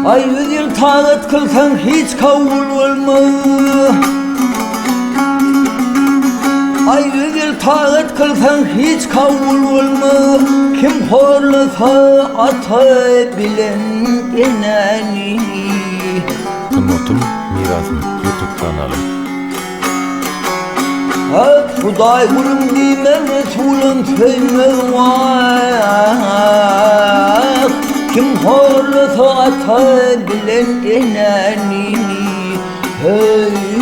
Ay 100 yıl tağut kılsan hiç kavul olma. Ay 100 yıl tağut kılsan hiç kavul olma. Kim horlasa atabilen enani. Notum Mirasım YouTube kanalı. Huday kulum dime Resulüm sevmez var. Kim horlasa atabilen enani. Hey.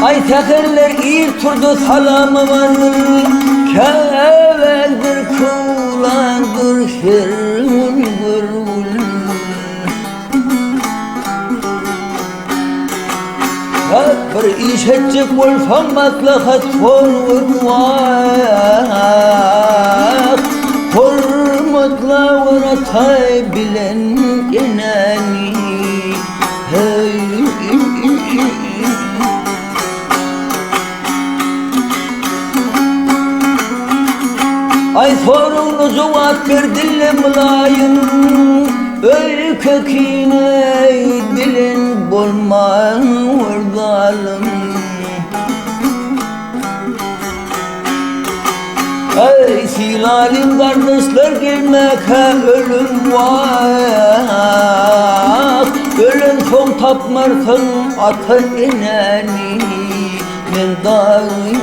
Ay tekerler ir turdu salamı var. Keveldir kulandır şerun gurul. Bir iş edecek olsam maslahat sorun var. Hormatla uğratay bilen enani. Hey. Ay sorunu cevap ver dille mülayim. Öl kökine bilin bulman vurdalım. Ey silalim kardeşler gelmeke ölüm var. Ölüm son tapmarsın atın eneni. Men daim